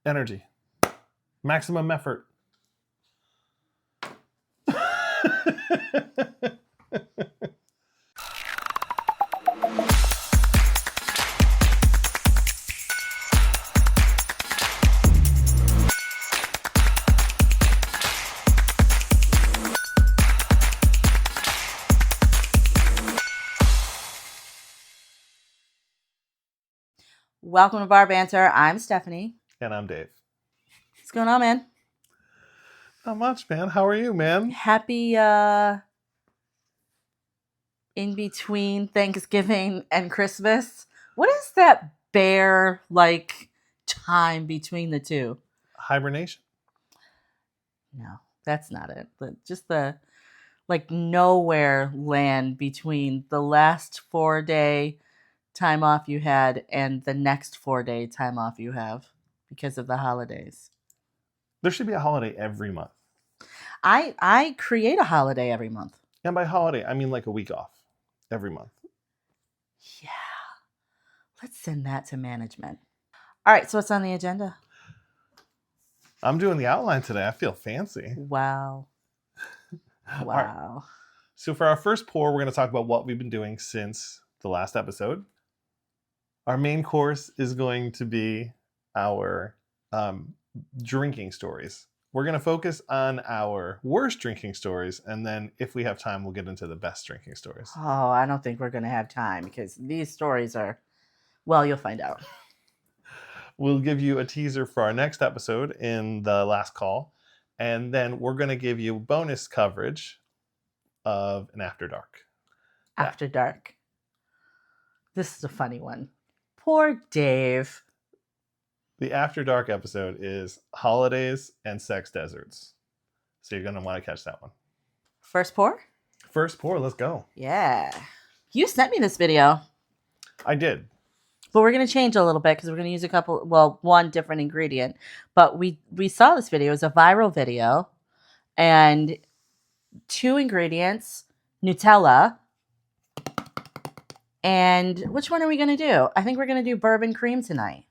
Energy. Maximum effort. Welcome to Bar Banter. I'm Stephanie. And I'm Dave. What's going on, man? Not much, man. How are you, man? Happy in between Thanksgiving and Christmas. What is that bear like time between the two? Hibernation? No, that's not it. Just the like nowhere land between the last 4-day time off you had and the next 4-day time off you have because of the holidays. There should be a holiday every month. I create a holiday every month. And by holiday, I mean like a week off every month. Yeah. Let's send that to management. All right, so what's on the agenda? I'm doing the outline today. I feel fancy. Wow. Wow. Right. So for our first pour, we're going to talk about what we've been doing since the last episode. Our main course is going to be our drinking stories. We're going to focus on our worst drinking stories, and then if we have time, we'll get into the best drinking stories. Oh, I don't think we're going to have time because these stories are, well, you'll find out. We'll give you a teaser for our next episode in the last call, and then we're going to give you bonus coverage of an After Dark. After Dark. This is a funny one. Poor Dave. The After Dark episode is holidays and sex deserts. So you're going to want to catch that one. First pour? First pour, let's go. Yeah. You sent me this video. I did. But we're going to change a little bit because we're going to use one different ingredient. But we saw this video. It was a viral video. And 2 ingredients, Nutella. And which one are we going to do? I think we're going to do bourbon cream tonight.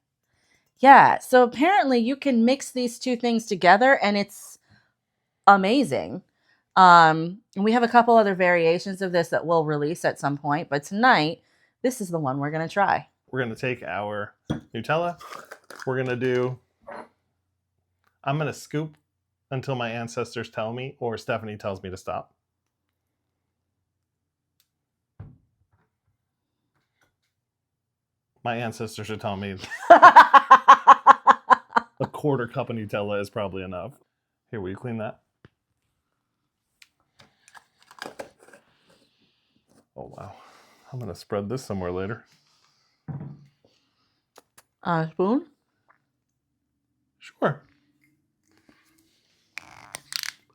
Yeah, so apparently you can mix these 2 things together and it's amazing. And we have a couple other variations of this that we'll release at some point. But tonight, this is the one we're going to try. We're going to take our Nutella. I'm going to scoop until my ancestors tell me or Stephanie tells me to stop. My ancestors should tell me a quarter cup of Nutella is probably enough. Here, will you clean that? Oh, wow. I'm going to spread this somewhere later. Spoon? Sure.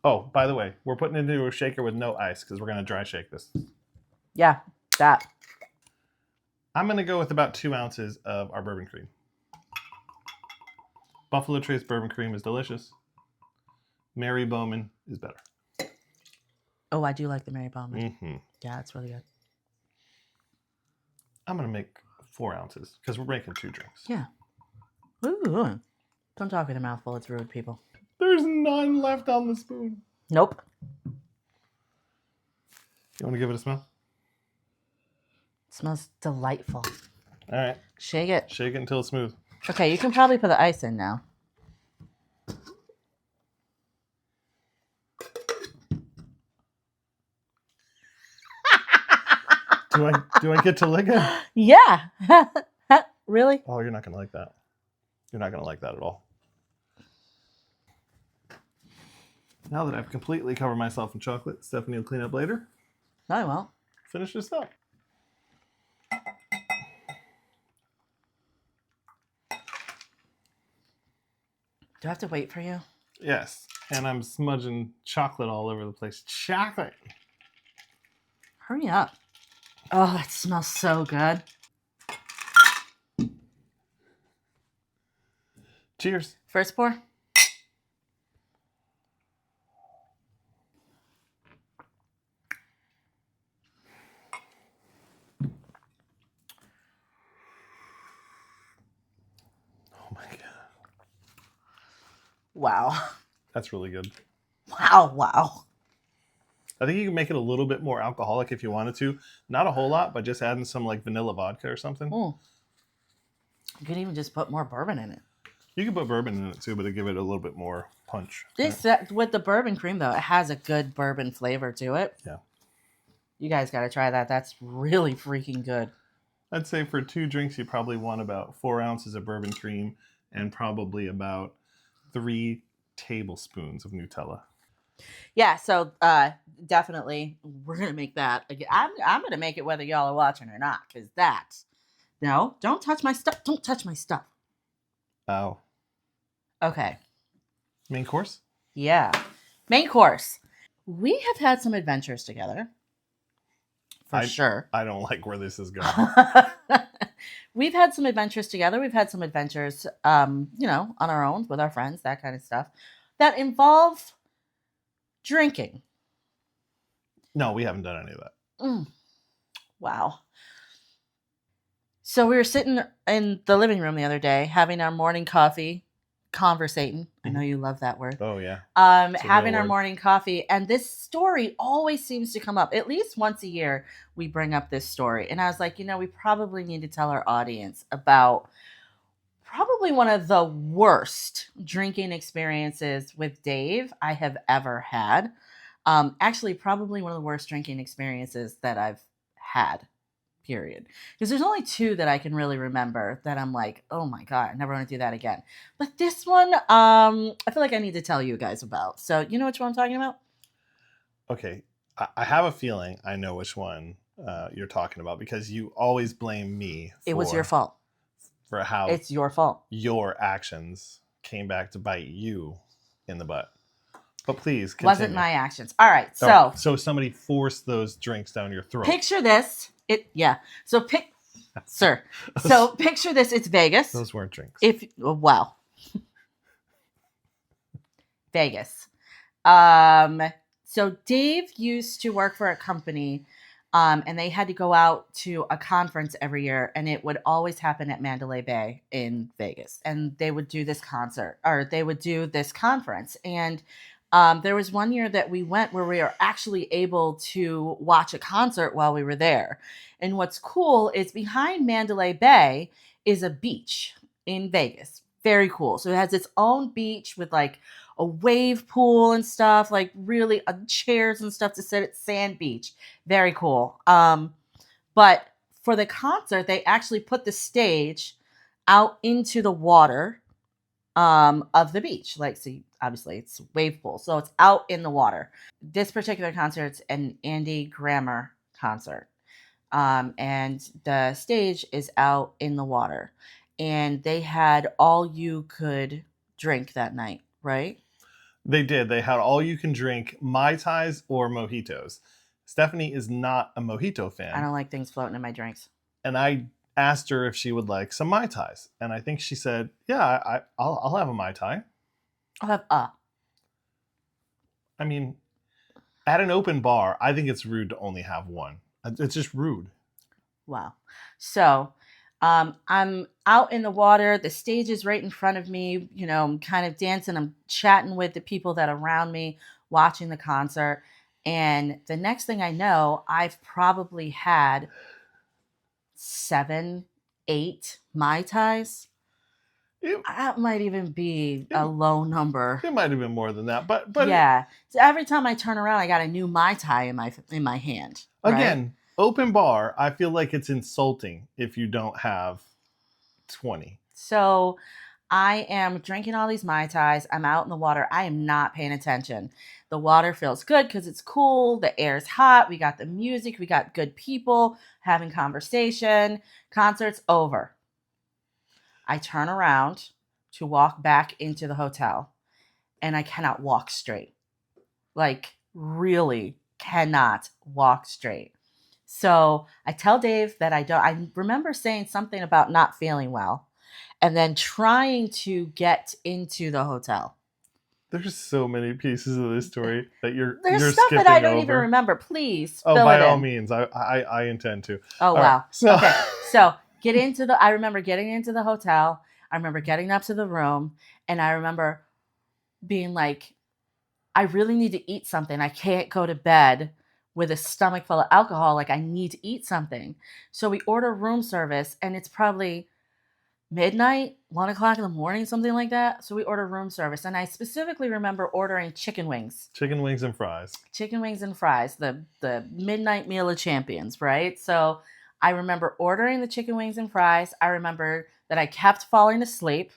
Oh, by the way, we're putting it into a shaker with no ice because we're going to dry shake this. Yeah, that. I'm going to go with about 2 ounces of our bourbon cream. Buffalo Trace bourbon cream is delicious. Mary Bowman is better. Oh, I do like the Mary Bowman. Mm-hmm. Yeah, it's really good. I'm going to make 4 ounces because we're making 2 drinks. Yeah. Ooh. Don't talk with a mouthful. It's rude, people. There's none left on the spoon. Nope. You want to give it a smell? It smells delightful. All right. Shake it. Shake it until it's smooth. Okay, you can probably put the ice in now. Do I get to lick it? Yeah. Really? Oh, you're not going to like that. You're not going to like that at all. Now that I've completely covered myself in chocolate, Stephanie will clean up later. No, I won't. Finish this up. Do I have to wait for you? Yes. And I'm smudging chocolate all over the place. Chocolate. Hurry up. Oh, that smells so good. Cheers. First pour. Oh my God. Wow. That's really good. Wow. Wow. I think you can make it a little bit more alcoholic if you wanted to. Not a whole lot, but just adding some like vanilla vodka or something. Mm. You could even just put more bourbon in it. You can put bourbon in it too, but to give it a little bit more punch. With the bourbon cream, though, it has a good bourbon flavor to it. Yeah. You guys got to try that. That's really freaking good. I'd say for 2 drinks, you probably want about 4 ounces of bourbon cream and probably about 3 tablespoons of Nutella. Yeah, so definitely we're gonna make that again. I'm gonna make it whether y'all are watching or not, because no, don't touch my stuff. Don't touch my stuff. Oh. Okay. Main course? Yeah. Main course. We have had some adventures together. For sure. I don't like where this is going. We've had some adventures together. We've had some adventures, on our own with our friends, that kind of stuff, that involve drinking. No, we haven't done any of that. Wow. So we were sitting in the living room the other day having our morning coffee, conversating. I know you love that word. Oh, yeah. Having our morning coffee. And this story always seems to come up. At least once a year, we bring up this story. And I was like, we probably need to tell our audience about probably one of the worst drinking experiences with Dave I have ever had. Actually, probably one of the worst drinking experiences that I've had, period. Because there's only 2 that I can really remember that I'm like, oh my God, I never want to do that again. But this one, I feel like I need to tell you guys about. So you know which one I'm talking about? Okay. I have a feeling I know which one you're talking about because you always blame me. It was your fault. For how it's your fault. Your actions came back to bite you in the butt. But please continue. Wasn't my actions. All right. So somebody forced those drinks down your throat. Picture this. Sir. So picture this. It's Vegas. Those weren't drinks. Wow. Vegas. So Dave used to work for a company, and they had to go out to a conference every year, and it would always happen at Mandalay Bay in Vegas. And they would do this conference. And there was one year that we went where we were actually able to watch a concert while we were there. And what's cool is behind Mandalay Bay is a beach in Vegas. Very cool. So it has its own beach with like a wave pool and stuff, like really chairs and stuff to sit at. Sand beach. Very cool. But for the concert, they actually put the stage out into the water of the beach. Like, so obviously it's wave pool, so it's out in the water. This particular concert's an Andy Grammer concert, and the stage is out in the water, and they had all you could drink that night, right? They did. They had all you can drink Mai Tais or mojitos. Stephanie is not a mojito fan. I don't like things floating in my drinks. And I asked her if she would like some Mai Tais. And I think she said, yeah, I'll have a Mai Tai. I'll have I mean, at an open bar, I think it's rude to only have one. It's just rude. Wow. So I'm out in the water. The stage is right in front of me. I'm kind of dancing. I'm chatting with the people that are around me, watching the concert. And the next thing I know, I've probably had 7, 8 Mai Tais. That might even be a low number. It might have been more than that, but yeah. So every time I turn around, I got a new Mai Tai in my hand. Again, right? Open bar. I feel like it's insulting if you don't have 20. So I am drinking all these Mai Tais. I'm out in the water. I am not paying attention. The water feels good because it's cool. The air's hot. We got the music. We got good people having conversation. Concert's over. I turn around to walk back into the hotel, and I cannot walk straight. Like, really cannot walk straight. So I tell Dave that I remember saying something about not feeling well and then trying to get into the hotel. There's so many pieces of this story that you're stuff that I don't even remember. Please. Oh, by all means. I intend to. Oh, wow. Right. Okay. So I remember getting into the hotel. I remember getting up to the room, and I remember being like, I really need to eat something. I can't go to bed with a stomach full of alcohol. Like, I need to eat something. So we order room service, and it's probably midnight, 1 o'clock in the morning, something like that. So we order room service. And I specifically remember ordering chicken wings. Chicken wings and fries. Chicken wings and fries, the midnight meal of champions, right? So I remember ordering the chicken wings and fries. I remember that I kept falling asleep,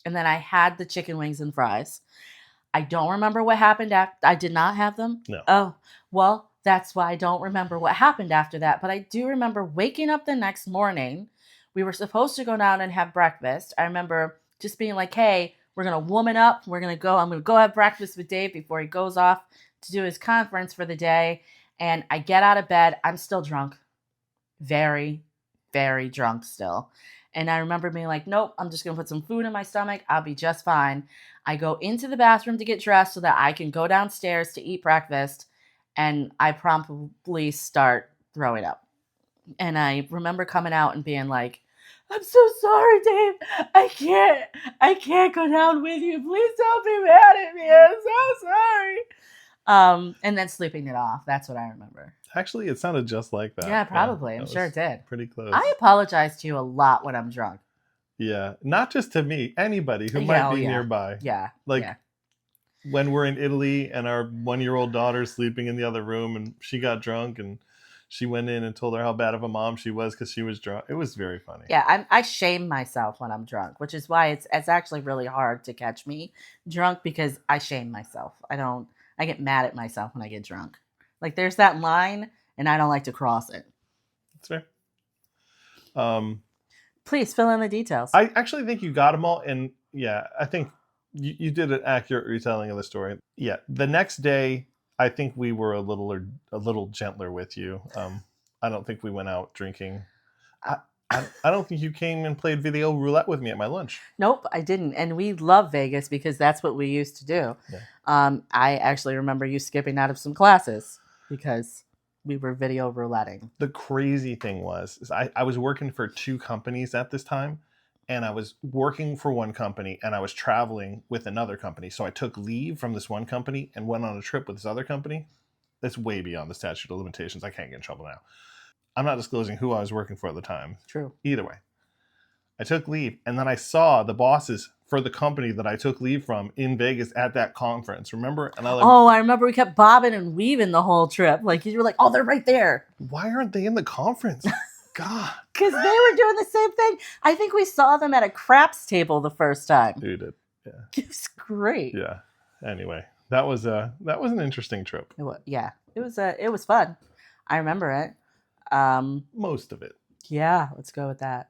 and then I had the chicken wings and fries. I don't remember what happened after. I did not have them. No. Oh, well, that's why I don't remember what happened after that. But I do remember waking up the next morning. We were supposed to go down and have breakfast. I remember just being like, hey, we're going to woman up. I'm going to go have breakfast with Dave before he goes off to do his conference for the day. And I get out of bed. I'm still drunk. Very, very drunk still. And I remember being like, nope, I'm just going to put some food in my stomach. I'll be just fine. I go into the bathroom to get dressed so that I can go downstairs to eat breakfast. And I promptly start throwing up. And I remember coming out and being like, I'm so sorry, Dave. I can't go down with you. Please don't be mad at me. I'm so sorry. And then sleeping it off. That's what I remember. Actually, it sounded just like that. Yeah, probably. I'm sure it did. Pretty close. I apologize to you a lot when I'm drunk. Yeah. Not just to me, anybody who might be nearby. Yeah. Like when we're in Italy and our 1-year-old daughter's sleeping in the other room and she got drunk and she went in and told her how bad of a mom she was because she was drunk. It was very funny. Yeah, I shame myself when I'm drunk, which is why it's actually really hard to catch me drunk because I shame myself. I get mad at myself when I get drunk. Like, there's that line, and I don't like to cross it. That's fair. Please fill in the details. I actually think you got them all, and yeah, I think you did an accurate retelling of the story. Yeah, the next day, I think we were a little gentler with you. I don't think we went out drinking. I don't think you came and played video roulette with me at my lunch. Nope, I didn't. And we love Vegas because that's what we used to do. Yeah. I actually remember you skipping out of some classes because we were video rouletting. The crazy thing was I was working for 2 companies at this time, and I was working for one company and I was traveling with another company. So I took leave from this one company and went on a trip with this other company. That's way beyond the statute of limitations. I can't get in trouble now. I'm not disclosing who I was working for at the time. True. Either way, I took leave, and then I saw the bosses for the company that I took leave from in Vegas at that conference. Remember? And I remember we kept bobbing and weaving the whole trip. Like, you were like, oh, they're right there. Why aren't they in the conference? God. Because they were doing the same thing. I think we saw them at a craps table the first time. You did. Yeah. It was great. Yeah. Anyway, that was an interesting trip. It was fun. I remember it. Most of it. Yeah, let's go with that.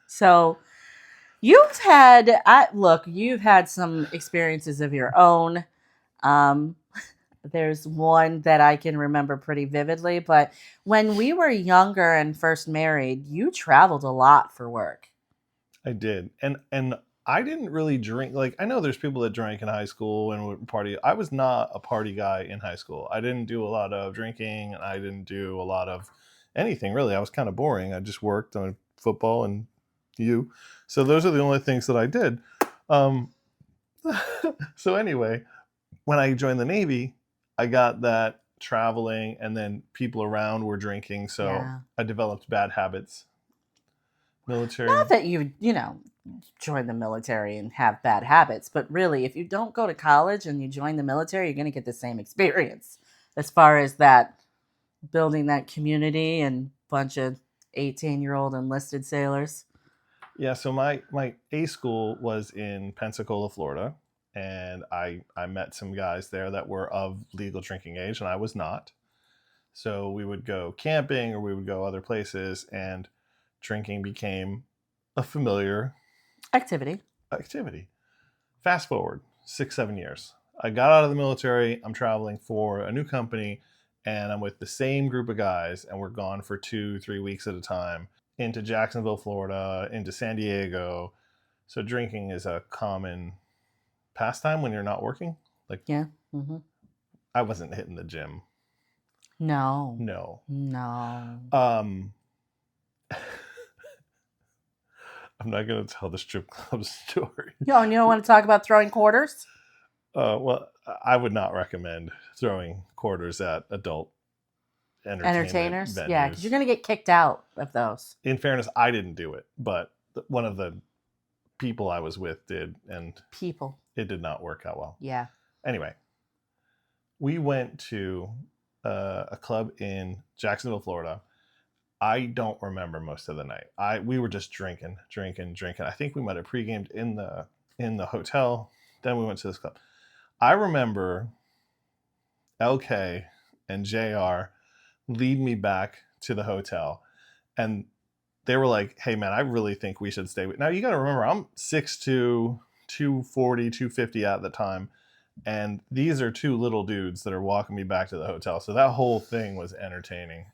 So you've had some experiences of your own. There's one that I can remember pretty vividly, but when we were younger and first married, you traveled a lot for work. I did. And I didn't really drink. Like, I know there's people that drank in high school and would party. I was not a party guy in high school. I didn't do a lot of drinking, and I didn't do a lot of anything really. I was kind of boring. I just worked on football and you. So those are the only things that I did. So anyway, when I joined the Navy, I got that traveling, and then people around were drinking. So yeah. I developed bad habits. Military. Not that you join the military and have bad habits, but really, if you don't go to college and you join the military, you're going to get the same experience as far as that building that community and bunch of 18-year-old enlisted sailors. Yeah, so my A school was in Pensacola, Florida, and I met some guys there that were of legal drinking age, and I was not. So we would go camping or we would go other places, and drinking became a familiar activity. Fast forward 6-7 years. I got out of the military. I'm traveling for a new company, and I'm with the same group of guys, and we're gone for 2-3 weeks at a time into Jacksonville, Florida, into San Diego. So drinking is a common pastime when you're not working. Like, yeah. Mm-hmm. I wasn't hitting the gym. No. I'm not going to tell the strip club story. No, and you don't want to talk about throwing quarters? Well, I would not recommend throwing quarters at adult entertainment Entertainers? Yeah, venues. because you're going to get kicked out of those. In fairness, I didn't do it, but one of the people I was with did, and People. it did not work out well. Yeah. Anyway, we went to a club in Jacksonville, Florida. I don't remember most of the night. We were just drinking. I think we might have pre-gamed in the hotel. Then we went to this club. I remember LK and JR lead me back to the hotel, and they were like, "Hey man, I really think we should stay with." Now you got to remember, I'm 6'2", 240, 250 at the time, and these are two little dudes that are walking me back to the hotel. So that whole thing was entertaining.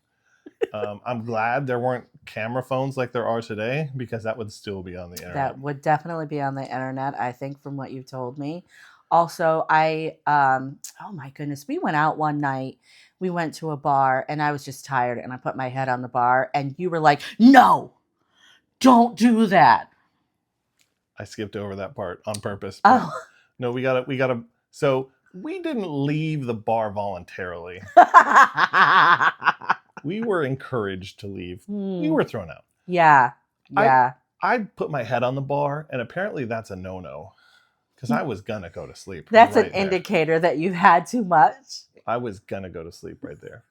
I'm glad there weren't camera phones like there are today, because that would still be on the internet. That would definitely be on the internet, I think, from what you've told me. Also, oh my goodness, we went out one night. We went to a bar and I was just tired and I put my head on the bar and you were like, "No, don't do that." I skipped over that part on purpose. Oh. No, we gotta. So we didn't leave the bar voluntarily. We were encouraged to leave. We were thrown out. Yeah. Yeah. I put my head on the bar, and apparently that's a no-no, because I was gonna go to sleep. That's right an there. indicator that you've had too much. I was gonna go to sleep right there.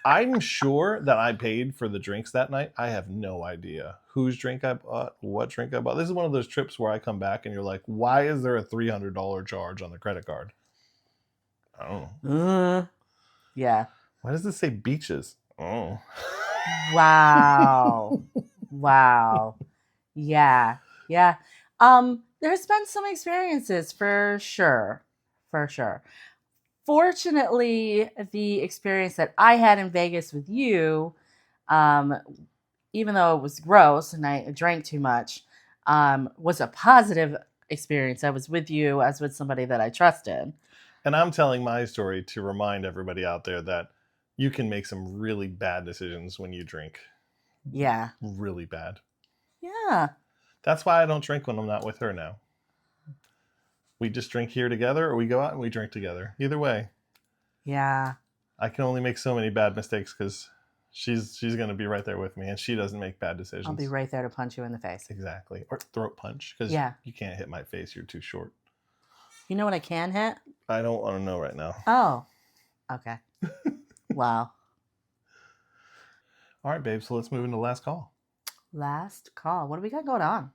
I'm sure that I paid for the drinks that night. I have no idea whose drink I bought, what drink I bought. This is one of those trips where I come back and you're like, why is there a $300 charge on the credit card? I don't know. Yeah. Why does this say beaches? Oh. Wow. Wow. Yeah. Yeah. There's been some experiences for sure. For sure. Fortunately, the experience that I had in Vegas with you, even though it was gross and I drank too much, was a positive experience. I was with you. I was with somebody that I trusted. And I'm telling my story to remind everybody out there that you can make some really bad decisions when you drink. Yeah. Really bad. Yeah. That's why I don't drink when I'm not with her now. We just drink here together, or we go out and we drink together. Either way. Yeah. I can only make so many bad mistakes because she's going to be right there with me, and she doesn't make bad decisions. I'll be right there to punch you in the face. Exactly. Or throat punch, because you can't hit my face. You're too short. You know what I can hit? I don't want to know right now. Oh. Okay. Wow. All right, babe. So let's move into last call. Last call. What do we got going on?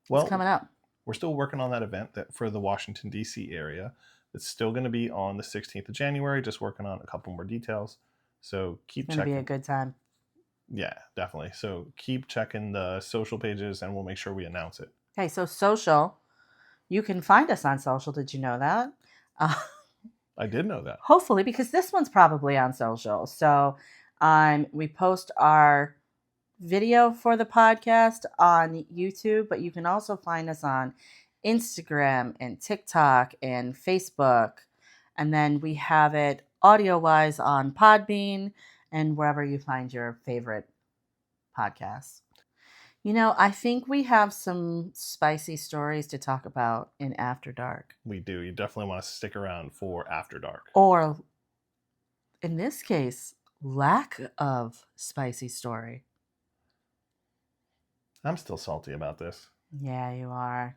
Well, what's coming up? We're still working on that event for the Washington, D.C. area. It's still going to be on the 16th of January, just working on a couple more details. So keep checking. It's going to be a good time. Yeah, definitely. So keep checking the social pages and we'll make sure we announce it. Okay, so social. You can find us on social. Did you know that? I did know that. Hopefully, because this one's probably on social. So we post our video for the podcast on YouTube, but you can also find us on Instagram and TikTok and Facebook. And then we have it audio-wise on Podbean and wherever you find your favorite podcasts. You know, I think we have some spicy stories to talk about in After Dark. We do. You definitely want to stick around for After Dark. Or, in this case, lack of spicy story. I'm still salty about this. Yeah, you are.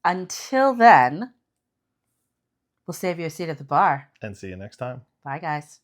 Until then, we'll save you a seat at the bar. And see you next time. Bye, guys.